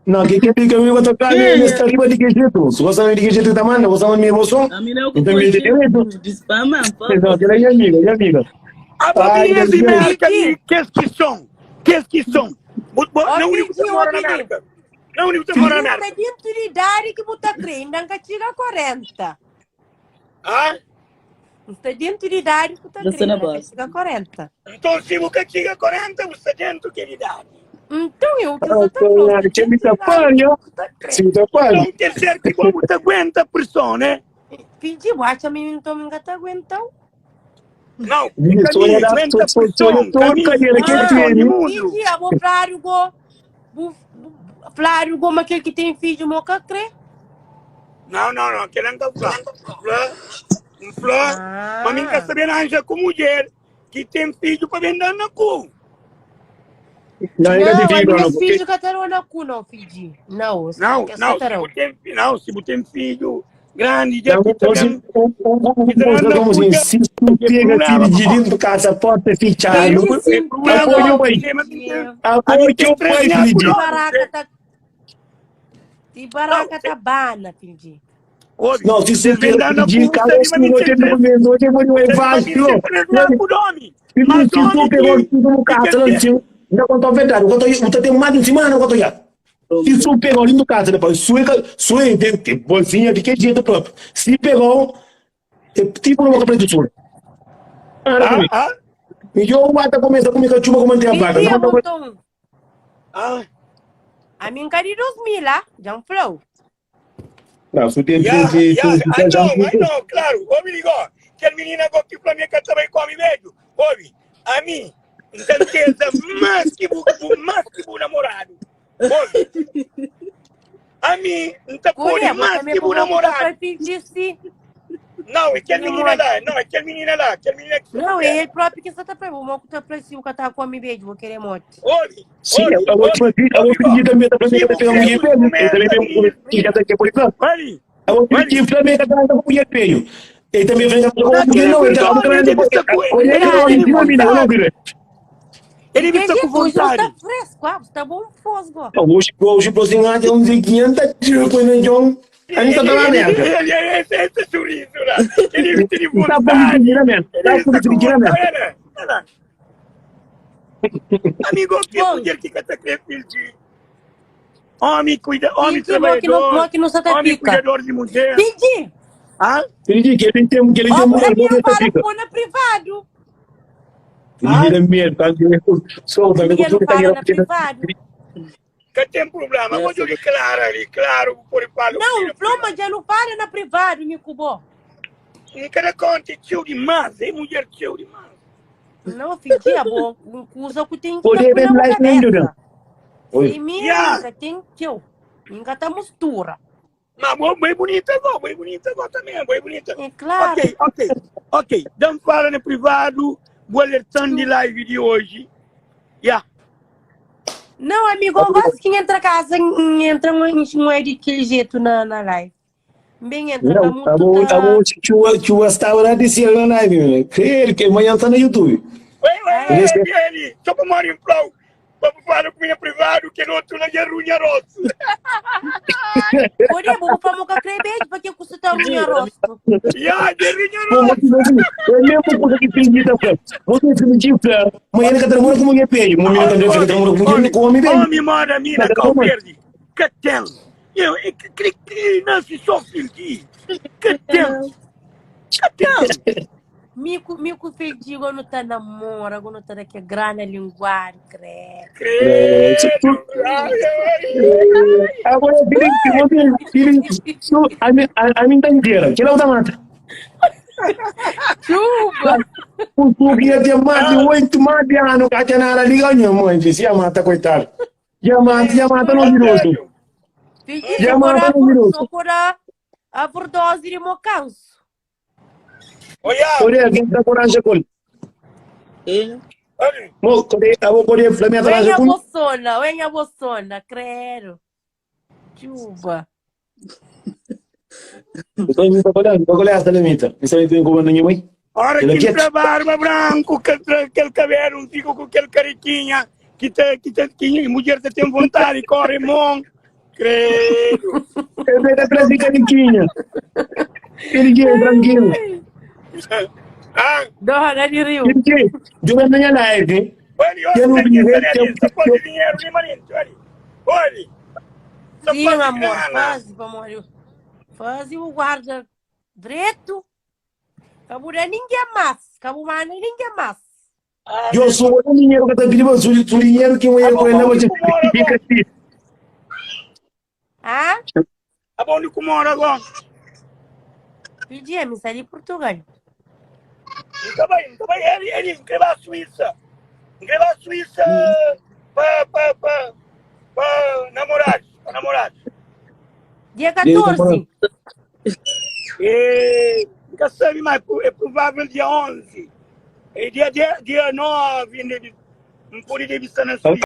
Não, que diga eu vou tocar nesse aqui de que jeito? Se você não de que jeito também, você não me emoção. A mim não Então me direito. dispama, Não, aquela é amiga. Ah, Ai, mas Deus. América, qu'est-ce qu'ils sont? Qu'est-ce qu'ils sont? Não único que mora na América. Não único que mora na América. Não tem utilidade que você crê, não que chega a 40. Ah? Não tem utilidade que você crê, não que chega a 40. Então, se você chega a 40, você tem utilidade. Então, eu que Ah, claro, que me tapanho. Se me tapanho. Então, quer dizer que você aguenta a pressão, né? Fiji, acha me então me gata aguentam. Não, Isso, Camille, olha, aguenta a pressão. Fiji, eu vou Flávio go. Flávio go, mas aquele que tem filho, moca crê. Não, que não está um flor. Mas mim quer saber anja com mulher que tem filho para vender na cu. Não, ainda de Não, vida, é não. filho que tá na cu, não, Fiji. Não, Se você tem filho grande, já Não, que também... vamos assim, se tu pega aquele direito do passaporte fechado, apoio o pai. Apoio o pai, Fiji. Ti baraka tá bana, Fiji. Não, se você pega aquele cara, se não tem documento, hoje eu vou levar aqui, ó. Se tu pegou tudo no caso, não contou a verdade, eu tenho mais de uma semana, não já. Se tu pegou ali no caso, depois, sua bolsinha de que jeito próprio. Se pegou, tipo não vou para tudo. E eu vou até começar comigo, eu vou manter a vaga. A minha cara de 2000 lá, já falou. Não, se tem I know, claro. Ouve, ligou. Que a menina que o Flamengo também come mesmo. Ouve, a mim, certeza, mais que o namorado. Ouve. A mim, não tá por mais que o namorado. Não, é que a menina lá, Não, é ele próprio que você tá perguntando. O que tá preciso que tá com a minha vez, vou querer morte. Ouve. Sim, eu vou pedir também para você pegar um guia velho. Eu também tenho que já daqui por isso. Eu vou pedir que também tá dando um guia velho. Ele também vem com o guia não, ele tá ele me está com vontade. Tá fresco, tá bom fosgo. Hoje por assim lá tem uns 500 tiros com o John. A gente tá na merda. Esse sorriso lá. Ele me tem vontade. Tá bom de dinheiro. Tá bom de dinheiro. Amigo, que mulher que tá crendo homem cuida, homem trabalhador, homem cuidador de mulher. Pedi. Pedi que ele tem mulher boa para pôr na privado. Ele é mesmo, tá? Só da minha cultura na privado. Que tem problema, vou jogar claro ali, claro, por exemplo. Não, Floma já não para na privado, me cubou. Não quero contar tio demais, é mulher tio demais. Não, filho, é bom, não usa o que tem que estar na cabeça. E minha, tem tio, minha tá mistura. Mas bem bonita agora também, bem bonita. É claro. Ok, damos para no privado, vou alertando de live de hoje. Não, amigo, eu gosto que entra casa, entra um daquele jeito na live. Bem, entra não, tá bom, tio restaurante desse na live, ele que amanhã tá no YouTube. Ele, só para morar em Plau, para falar com minha privado, que não tu na gerunha rosto. Olha, vou para moca crebete, porque custa tá runha rosto. Gerunha rosto. Eu mesmo coisa que tem dita, você me diz, amanhã ele tá namorando com mulher feio, mulher também fica namorando com mulher com homem feio. Homem mora mina, cal verde, que tem? Eu não se sofre de, que tem? Mico fedido quando tá namora, quando tá daqui grana linguagem, credo. Agora a mim tá inteira, que não tá mata. Chuva! O clube ia ter mais de 8 anos, que a Tiana liga a minha mãe, disse, a mata, coitado. Já mata no viroso. Já mata no viroso. Só por a overdose de mocanço. Olha, quem tá coragem com ele? Venha bossona, credo. Chuva. Vou olhar essa limita. Isso aí tem como nenhum aí? Ora, que barba branco, aquele cabelo, fica com aquele cariquinha, que mulher tem vontade, corre, mão. Credo. Eu vejo atrás de caniquinha. Caniquinha, tranquilo. Ah, Dona de Rio. Caniquinha, joga na minha live. olha, Eu não olha, vi, olha, eu- essa pode de dinheiro de marinho, olha. Olha. Essa Sim, pode de amor. grana. Faz, amor. Faz o guarda direito. Kamu dah ninguém mais. Kamu mana ninguém mais. Eu sou o dinheiro que está pedindo, mas o dinheiro que eu ia com ele, eu fica assim. Ah? Aonde que mora agora? Pedia, me saí de Portugal. Tá bem. Ele inscreveu a Suíça. Inscreveu a Suíça para namorados. Para namorados. Dia 14. E nunca sabe mais, é provável dia 11. E dia 9, não pode estar na Suíça.